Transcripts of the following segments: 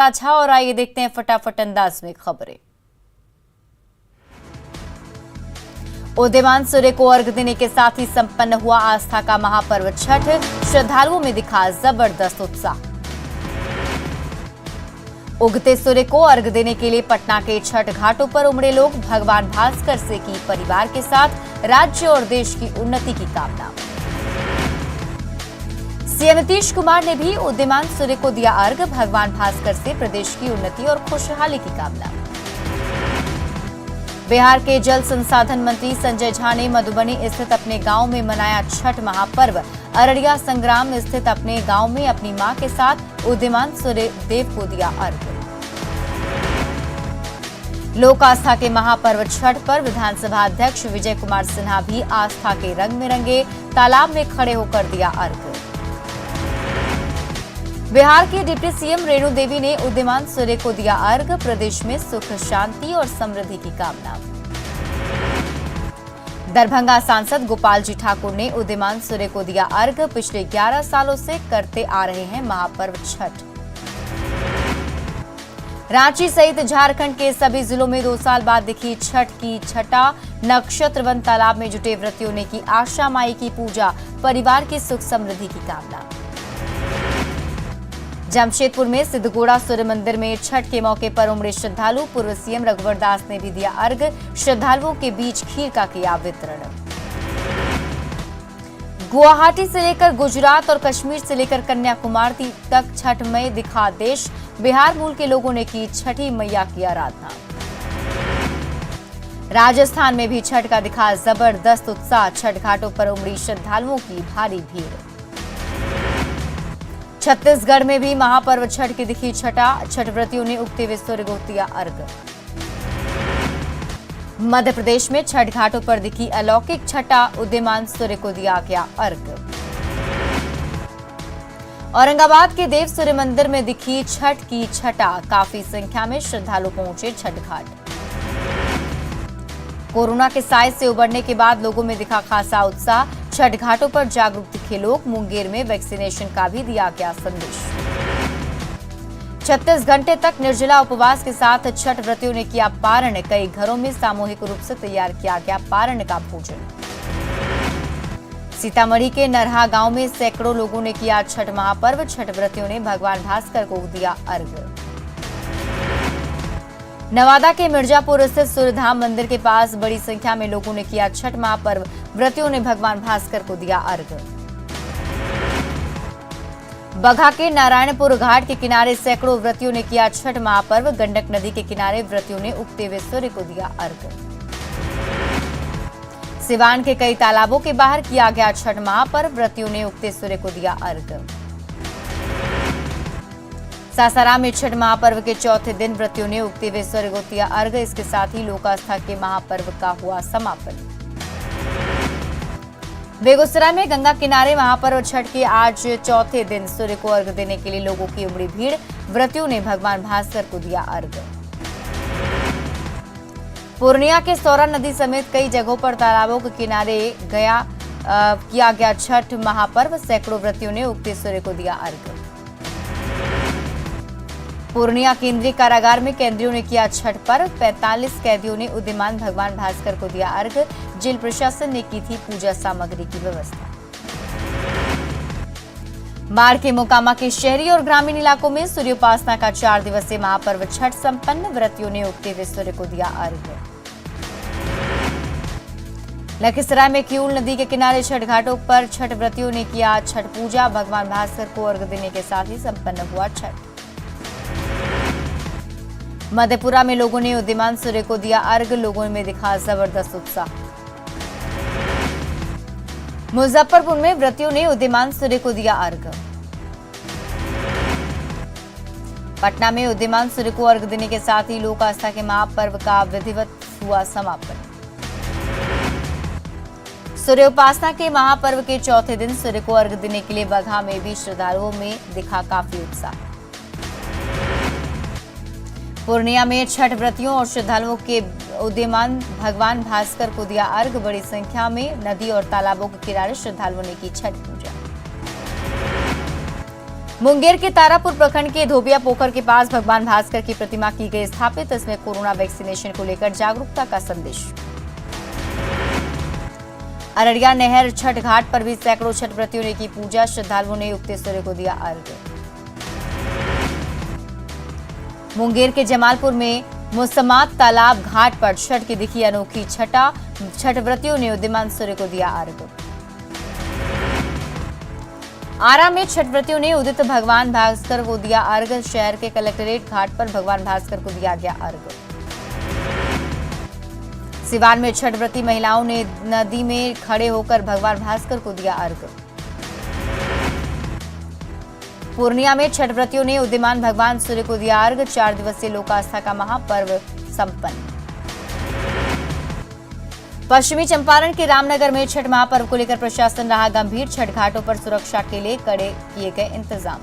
अच्छा, और आइए देखते हैं फटाफट अंदाज में खबरें। उदीयमान सूर्य को अर्घ्य देने के साथ ही संपन्न हुआ आस्था का महापर्व छठ। श्रद्धालुओं में दिखा जबरदस्त उत्साह। उगते सूर्य को अर्घ्य देने के लिए पटना के छठ घाटों पर उमड़े लोग। भगवान भास्कर से की परिवार के साथ राज्य और देश की उन्नति की कामना। सीएम नीतीश कुमार ने भी उदीयमान सूर्य को दिया अर्घ्य। भगवान भास्कर से प्रदेश की उन्नति और खुशहाली की कामना। बिहार के जल संसाधन मंत्री संजय झा ने मधुबनी स्थित अपने गांव में मनाया छठ महापर्व। अररिया संग्राम स्थित अपने गांव में अपनी मां के साथ उदीयमान सूर्य देव को दिया अर्घ्य। लोक आस्था के महापर्व छठ पर विधानसभा अध्यक्ष विजय कुमार सिन्हा भी आस्था के रंग में रंगे। तालाब में खड़े होकर दिया अर्घ्य। बिहार की डिप्टी सीएम रेणु देवी ने उदीयमान सूर्य को दिया अर्घ्य। प्रदेश में सुख शांति और समृद्धि की कामना। दरभंगा सांसद गोपाल जी ठाकुर ने उदीयमान सूर्य को दिया अर्घ्य। पिछले 11 सालों से करते आ रहे हैं महापर्व छठ। रांची सहित झारखंड के सभी जिलों में 2 साल बाद दिखी छठ की छटा। नक्षत्रवन तालाब में जुटे व्रतियों ने की आशा माई की पूजा। परिवार की सुख समृद्धि की कामना। जमशेदपुर में सिद्धगोड़ा सूर्य मंदिर में छठ के मौके पर उमड़े श्रद्धालु। पूर्व सीएम रघुवर दास ने भी दिया अर्घ्य। श्रद्धालुओं के बीच खीर का किया वितरण। गुवाहाटी से लेकर गुजरात और कश्मीर से लेकर कन्याकुमारी तक छठ में दिखा देश। बिहार मूल के लोगों ने की छठी मैया की आराधना। राजस्थान में भी छठ का दिखा जबरदस्त उत्साह। छठ घाटों पर उमड़ी श्रद्धालुओं की भारी भीड़। छत्तीसगढ़ में भी महापर्व छठ की दिखी छटा। छठ व्रतियों ने उगते हुए सूर्य को दिया अर्घ्य। मध्य प्रदेश में छठ घाटों पर दिखी अलौकिक छटा। उदीयमान सूर्य को दिया गया अर्घ्य। औरंगाबाद के देव सूर्य मंदिर में दिखी छठ की छटा। काफी संख्या में श्रद्धालु पहुंचे छठ घाट। कोरोना के साए से उबरने के बाद लोगों में दिखा खासा उत्साह। छठ घाटों पर जागरूक दिखे लोग। मुंगेर में वैक्सीनेशन का भी दिया गया संदेश। 36 घंटे तक निर्जला उपवास के साथ छठ व्रतियों ने किया पारण। कई घरों में सामूहिक रूप से तैयार किया गया पारण का भोजन। सीतामढ़ी के नरहा गांव में सैकड़ों लोगों ने किया छठ महापर्व। छठ व्रतियों ने भगवान भास्कर को दिया अर्घ्य। नवादा के मिर्जापुर स्थित सूर्यधाम मंदिर के पास बड़ी संख्या में लोगों ने किया छठ महापर्व। व्रतियों ने भगवान भास्कर को दिया अर्घ्य। बगहा के नारायणपुर घाट के किनारे सैकड़ों व्रतियों ने किया छठ महापर्व। गंडक नदी के किनारे व्रतियों ने उगते हुए सूर्य को दिया अर्घ्य। सिवान के कई तालाबों के बाहर किया गया छठ महापर्व। व्रतियों ने उगते सूर्य को दिया अर्घ्य। सासाराम में छठ महापर्व के चौथे दिन व्रतियों ने उगते हुए सूर्य को दिया अर्घ्य। इसके साथ ही लोक आस्था के महापर्व का हुआ समापन। बेगूसराय में गंगा किनारे महापर्व छठ के आज चौथे दिन सूर्य को अर्घ्य देने के लिए लोगों की उमड़ी भीड़। व्रतियों ने भगवान भास्कर को दिया अर्घ्य। पूर्णिया के सौरा नदी समेत कई जगहों पर तालाबों के किनारे किया गया छठ महापर्व। सैकड़ों व्रतियों ने उगते सूर्य को दिया अर्घ्य। पूर्णिया केंद्रीय कारागार में कैदियों ने किया छठ पर्व। 45 कैदियों ने उदीयमान भगवान भास्कर को दिया अर्घ्य। जेल प्रशासन ने की थी पूजा सामग्री की व्यवस्था। बाढ़ के मोकामा के शहरी और ग्रामीण इलाकों में सूर्योपासना का 4 दिवसीय महापर्व छठ संपन्न। व्रतियों ने उगते हुए सूर्य को दिया अर्घ्य। लखीसराय में किऊल नदी के किनारे छठ घाटों पर छठ व्रतियों ने किया छठ पूजा। भगवान भास्कर को अर्घ्य देने के साथ ही संपन्न हुआ छठ। मधेपुरा में लोगों ने उदीयमान सूर्य को दिया अर्घ्य। लोगों में दिखा जबरदस्त उत्साह। मुजफ्फरपुर में व्रतियों ने उदीयमान सूर्य को दिया अर्घ्य। पटना में उदीयमान सूर्य को अर्घ्य देने के साथ ही लोक आस्था के महापर्व का विधिवत हुआ समापन। सूर्योपासना के महापर्व के चौथे दिन सूर्य को अर्घ्य देने के लिए बगहा में भी श्रद्धालुओं में दिखा काफी उत्साह। पूर्णिया में छठ व्रतियों और श्रद्धालुओं के उदीयमान भगवान भास्कर को दिया अर्घ्य। बड़ी संख्या में नदी और तालाबों के किनारे श्रद्धालुओं ने की छठ पूजा। मुंगेर के तारापुर प्रखंड के धोबिया पोखर के पास भगवान भास्कर की प्रतिमा की गई स्थापित। इसमें कोरोना वैक्सीनेशन को लेकर जागरूकता का संदेश। अररिया नहर छठ घाट पर भी सैकड़ों छठ व्रतियों ने की पूजा। श्रद्धालुओं ने उगते सूर्य को दिया अर्घ्य। मुंगेर के जमालपुर में मुसम्मात तालाब घाट पर छठ की दिखी अनोखी छटा। छठ व्रतियों ने उदीयमान सूर्य को दिया अर्घ्य। आरा में छठ व्रतियों ने उदित भगवान भास्कर को दिया अर्घ्य। शहर के कलेक्ट्रेट घाट पर भगवान भास्कर को दिया गया अर्घ्य। सिवान में छठ व्रती महिलाओं ने नदी में खड़े होकर भगवान भास्कर को दिया अर्घ्य। पूर्णिया में छठ व्रतियों ने उदीयमान भगवान सूर्य को दिया अर्घ्य। 4 दिवसीय लोक आस्था का महापर्व संपन्न। पश्चिमी चंपारण के रामनगर में छठ महापर्व को लेकर प्रशासन रहा गंभीर। छठ घाटों पर सुरक्षा के लिए कड़े किए गए इंतजाम।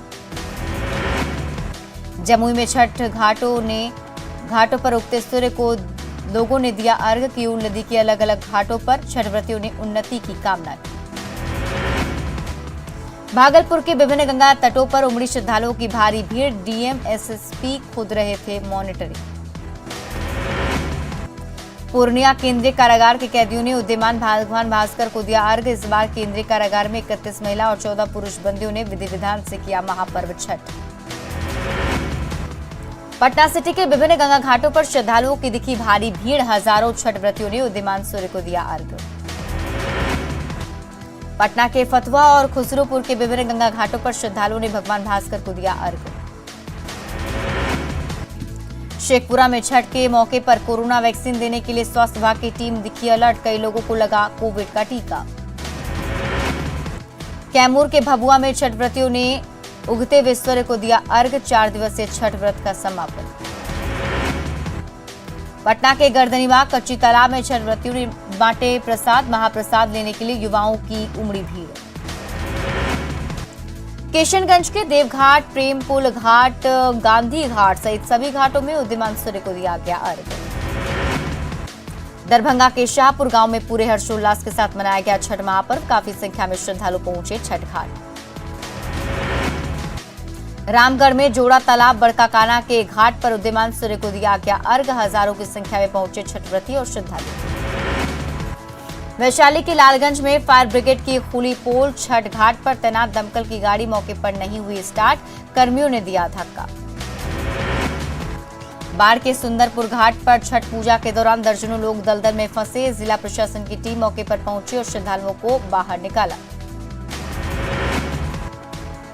जमुई में छठ घाटों पर उगते सूर्य को लोगों ने दिया अर्घ्य। किऊल नदी के अलग अलग घाटों पर छठ व्रतियों ने उन्नति की कामना की। भागलपुर के विभिन्न गंगा तटों पर उमड़ी श्रद्धालुओं की भारी भीड़। डीएम एसएसपी खुद रहे थे मॉनिटरिंग। पूर्णिया केंद्रीय कारागार के कैदियों ने उदीयमान भगवान भास्कर को दिया अर्घ्य। इस बार केंद्रीय कारागार में 31 महिला और 14 पुरुष बंदियों ने विधि विधान से किया महापर्व छठ। पटना सिटी के विभिन्न गंगा घाटों पर श्रद्धालुओं की दिखी भारी भीड़। हजारों छठ व्रतियों ने उदीयमान सूर्य को दिया अर्घ्य। पटना के फतवा और खुसरूपुर के विभिन्न गंगा घाटों पर श्रद्धालुओं ने भगवान भास्कर को दिया अर्घ्य। शेखपुरा में छठ के मौके पर कोरोना वैक्सीन देने के लिए स्वास्थ्य विभाग की टीम दिखी अलर्ट। कई लोगों को लगा कोविड का टीका। कैमूर के भभुआ में छठ व्रतियों ने उगते हुए सूर्य को दिया अर्घ्य। 4 दिवसीय छठ व्रत का समापन। पटना के गर्दनीबाग कच्ची तालाब में छठ व्रतियों ने बांटे प्रसाद। महाप्रसाद लेने के लिए युवाओं की उमड़ी भीड़। किशनगंज के देवघाट, प्रेमपुल घाट, गांधी घाट सहित सभी घाटों में उदीयमान सूर्य को दिया गया अर्घ्य। दरभंगा के शाहपुर गांव में पूरे हर्षोल्लास के साथ मनाया गया छठ महापर्व। काफी संख्या में श्रद्धालु पहुंचे छठ घाट। रामगढ़ में जोड़ा तालाब बड़काकाना के घाट पर उदीयमान सूर्य को दिया गया अर्घ्य। हजारों की संख्या में पहुंचे छठ व्रती और श्रद्धालु। वैशाली के लालगंज में फायर ब्रिगेड की खुली पोल। छठ घाट पर तैनात दमकल की गाड़ी मौके पर नहीं हुई स्टार्ट। कर्मियों ने दिया धक्का। बाढ़ के सुंदरपुर घाट पर छठ पूजा के दौरान दर्जनों लोग दलदल में फंसे। जिला प्रशासन की टीम मौके पर पहुंची और श्रद्धालुओं को बाहर निकाला।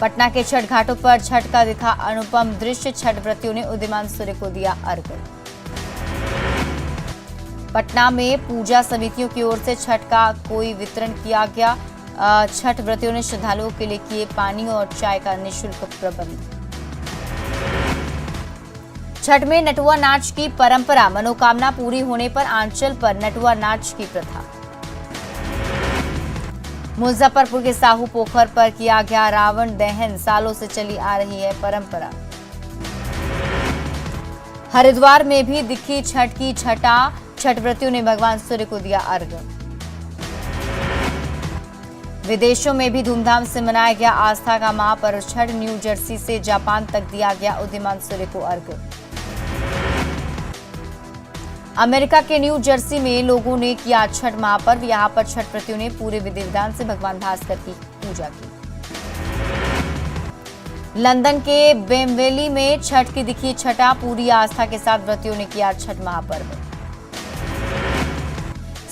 पटना के छठ घाटों पर छठ का दिखा अनुपम दृश्य। छठ व्रतियों ने उदीयमान सूर्य को दिया अर्घ्य। पटना में पूजा समितियों की ओर से छठ का कोई वितरण किया गया। छठ व्रतियों ने श्रद्धालुओं के लिए किए पानी और चाय का निःशुल्क प्रबंध। छठ में नटुआ नाच की परंपरा। मनोकामना पूरी होने पर आंचल पर नटुआ नाच की प्रथा। मुजफ्फरपुर के साहू पोखर पर किया गया रावण दहन। सालों से चली आ रही है परंपरा। हरिद्वार में भी दिखी छठ की छटा। छठ व्रतियों ने भगवान सूर्य को दिया अर्घ्य। विदेशों में भी धूमधाम से मनाया गया आस्था का महापर्व छठ। न्यू जर्सी से जापान तक दिया गया उदीयमान सूर्य को अर्घ्य। अमेरिका के न्यू जर्सी में लोगों ने किया छठ महापर्व। यहां पर छठ व्रतियों ने पूरे विधि विधान से भगवान भास्कर की पूजा की। लंदन के बेमवेली में छठ की दिखी छटा। पूरी आस्था के साथ व्रतियों ने किया छठ महापर्व।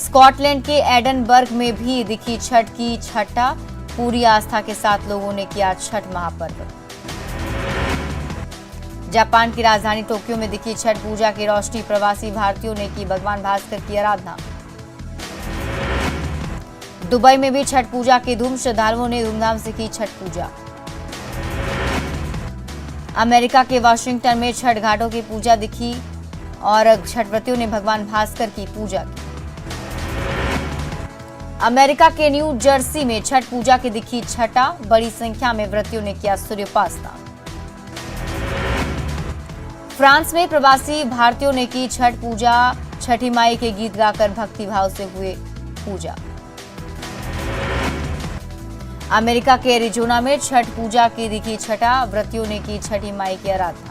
स्कॉटलैंड के एडनबर्ग में भी दिखी छठ की छटा। पूरी आस्था के साथ लोगों ने किया छठ महापर्व। जापान की राजधानी टोक्यो में दिखी छठ पूजा की रोशनी। प्रवासी भारतीयों ने की भगवान भास्कर की आराधना। दुबई में भी छठ पूजा की धूम। श्रद्धालुओं ने धूमधाम से की छठ पूजा। अमेरिका के वाशिंगटन में छठ घाटों की पूजा दिखी और छठ व्रतियों ने भगवान भास्कर की पूजा की। अमेरिका के न्यू जर्सी में छठ पूजा की दिखी छटा। बड़ी संख्या में व्रतियों ने किया सूर्योपासना। फ्रांस में प्रवासी भारतीयों ने की छठ पूजा। छठी माई के गीत गाकर भक्ति भाव से हुए पूजा। अमेरिका के एरिजोना में छठ पूजा की दिखी छठा, व्रतियों ने की छठी माई की आराधना।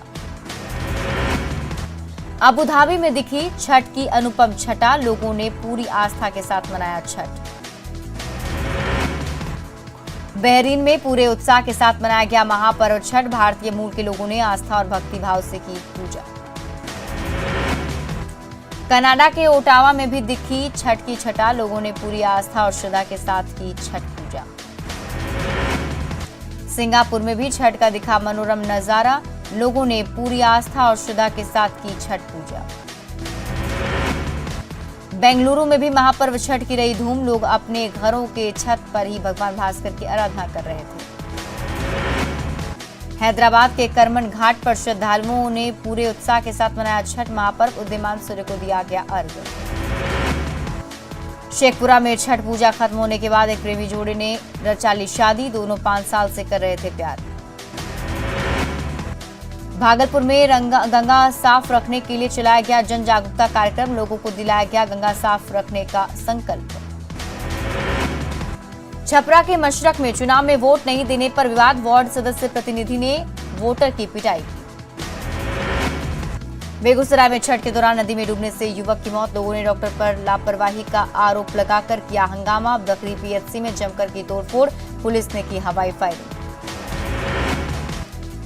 अबू धाबी में दिखी छठ की अनुपम छठा, लोगों ने पूरी आस्था के साथ मनाया छठ। बहरीन में पूरे उत्साह के साथ मनाया गया महापर्व छठ, भारतीय मूल के लोगों ने आस्था और भक्ति भाव से की पूजा। कनाडा के ओटावा में भी दिखी छठ की छठा, लोगों ने पूरी आस्था और श्रद्धा के साथ की छठ पूजा। सिंगापुर में भी छठ का दिखा मनोरम नजारा, लोगों ने पूरी आस्था और श्रद्धा के साथ की छठ पूजा। बेंगलुरु में भी महापर्व छठ की रही धूम, लोग अपने घरों के छत पर ही भगवान भास्कर की आराधना कर रहे थे। हैदराबाद के करमन घाट पर श्रद्धालुओं ने पूरे उत्साह के साथ मनाया छठ महापर्व, उदीयमान सूर्य को दिया गया अर्घ्य। शेखपुरा में छठ पूजा खत्म होने के बाद एक प्रेमी जोड़े ने रचा ली शादी, दोनों 5 साल से कर रहे थे प्यार। भागलपुर में गंगा साफ रखने के लिए चलाया गया जन जागरूकता कार्यक्रम, लोगों को दिलाया गया गंगा साफ रखने का संकल्प। छपरा के मशरक में चुनाव में वोट नहीं देने पर विवाद, वार्ड सदस्य प्रतिनिधि ने वोटर की पिटाई की। बेगूसराय में छठ के दौरान नदी में डूबने से युवक की मौत, लोगों ने डॉक्टर पर लापरवाही का आरोप लगाकर किया हंगामा। बकरी पीएचसी में जमकर की तोड़फोड़, पुलिस ने की हवाई फायरिंग।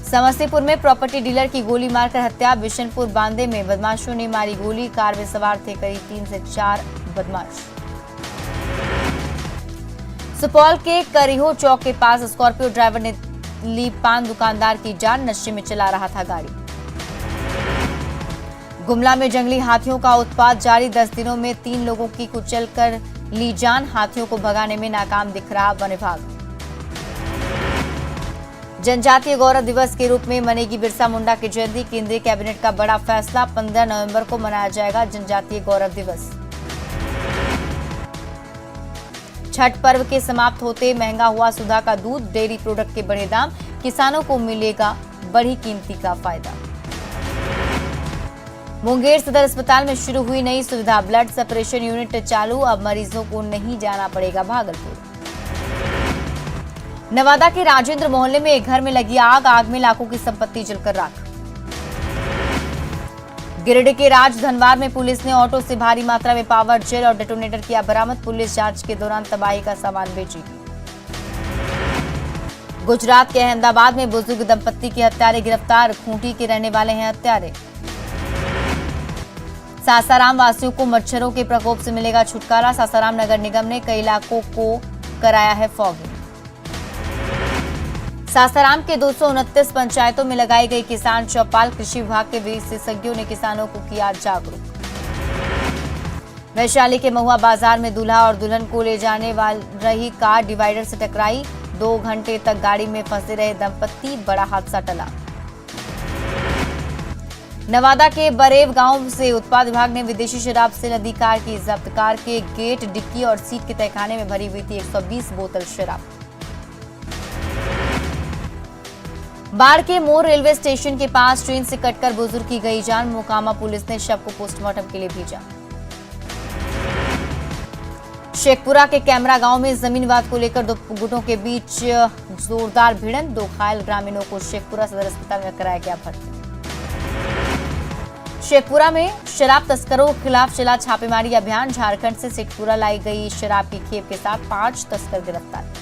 समस्तीपुर में प्रॉपर्टी डीलर की गोली मारकर हत्या, बिशनपुर बांदे में बदमाशों ने मारी गोली, कार में सवार थे करीब 3 से 4 बदमाश। सुपौल के करिहो चौक के पास स्कॉर्पियो ड्राइवर ने ली पान दुकानदार की जान, नशे में चला रहा था गाड़ी। गुमला में जंगली हाथियों का उत्पात जारी, 10 दिनों में 3 लोगों की कुचलकर ली जान, हाथियों को भगाने में नाकाम दिख रहा वन विभाग। जनजातीय गौरव दिवस के रूप में मनेगी बिरसा मुंडा की जयंती, केंद्रीय कैबिनेट का बड़ा फैसला, 15 नवंबर को मनाया जाएगा जनजातीय गौरव दिवस। छठ पर्व के समाप्त होते महंगा हुआ सुधा का दूध, डेयरी प्रोडक्ट के बढ़े दाम, किसानों को मिलेगा बड़ी कीमती का फायदा। मुंगेर सदर अस्पताल में शुरू हुई नई सुविधा, ब्लड सेपरेशन यूनिट चालू, अब मरीजों को नहीं जाना पड़ेगा भागलपुर। नवादा के राजेंद्र मोहल्ले में एक घर में लगी आग में लाखों की संपत्ति जलकर राख। गिरिडीह के राज धनवार में पुलिस ने ऑटो से भारी मात्रा में पावर जेल और डेटोनेटर किया बरामद, पुलिस जांच के दौरान तबाही का सामान बेचेगी। गुजरात के अहमदाबाद में बुजुर्ग दंपत्ति के हत्यारे गिरफ्तार, खूंटी के रहने वाले हैं हत्यारे। सासाराम वासियों को मच्छरों के प्रकोप से मिलेगा छुटकारा, सासाराम नगर निगम ने कई इलाकों को कराया है फॉगिंग। सासाराम के 229 पंचायतों में लगाई गई किसान चौपाल, कृषि विभाग के विशेषज्ञों ने किसानों को किया जागरूक। वैशाली के महुआ बाजार में दूल्हा और दुल्हन को ले जाने वाली रही कार डिवाइडर से टकराई, 2 घंटे तक गाड़ी में फंसे रहे दंपत्ति, बड़ा हादसा टला। नवादा के बरेव गांव से उत्पाद विभाग ने विदेशी शराब से लदी कार की जब्त, कार के गेट, डिक्की और सीट के तहखाने में भरी हुई थी 120 बोतल शराब। बाढ़ के मोर रेलवे स्टेशन के पास ट्रेन से कटकर बुजुर्ग की गई जान, मोकामा पुलिस ने शव को पोस्टमार्टम के लिए भेजा। शेखपुरा के कैमरा गांव में जमीन विवाद को लेकर 2 गुटों के बीच जोरदार भिड़ंत, 2 घायल ग्रामीणों को शेखपुरा सदर अस्पताल में कराया गया भर्ती। शेखपुरा में शराब तस्करों के खिलाफ चला छापेमारी अभियान, झारखंड से शेखपुरा लाई गई शराब की खेप के साथ 5 तस्कर गिरफ्तार।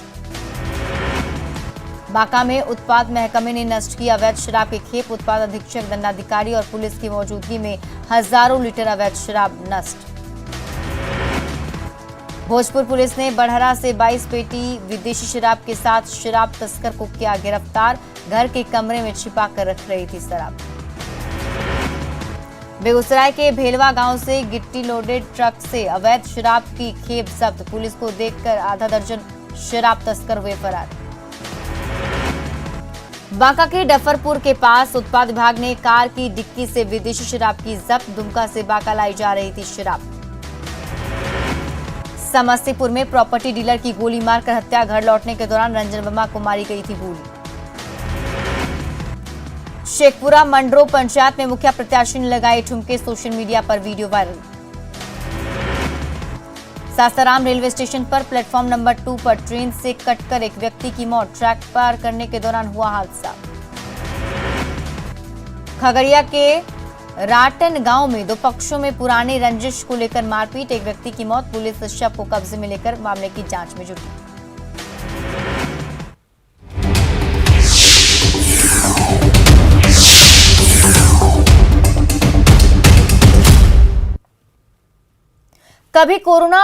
बांका में उत्पाद महकमे ने नष्ट की अवैध शराब की खेप, उत्पाद अधीक्षक, दंडाधिकारी और पुलिस की मौजूदगी में हजारों लीटर अवैध शराब नष्ट। भोजपुर पुलिस ने बड़हरा से 22 पेटी विदेशी शराब के साथ शराब तस्कर को किया गिरफ्तार, घर के कमरे में छिपा कर रख रही थी शराब। बेगूसराय के भेलवा गांव से गिट्टी लोडेड ट्रक से अवैध शराब की खेप जब्त, पुलिस को देखकर आधा दर्जन शराब तस्कर हुए फरार। बांका के डफरपुर के पास उत्पाद विभाग ने कार की डिक्की से विदेशी शराब की जब्त, दुमका से बांका लाई जा रही थी शराब। समस्तीपुर में प्रॉपर्टी डीलर की गोली मारकर हत्या, घर लौटने के दौरान रंजन वर्मा को मारी गई थी गोली। शेखपुरा मंडरो पंचायत में मुखिया प्रत्याशी ने लगाए ठुमके, सोशल मीडिया पर video viral. Sasaram railway station पर प्लेटफॉर्म नंबर 2 पर ट्रेन से कटकर एक व्यक्ति की मौत। ट्रैक पार करने के दौरान हुआ हादसा। खगड़िया के राटन गांव में दो पक्षों में पुरानी रंजिश को लेकर मारपीट। एक व्यक्ति की मौत। पुलिस शव को कब्जे में लेकर मामले की जांच में जुटी। कभी कोरोना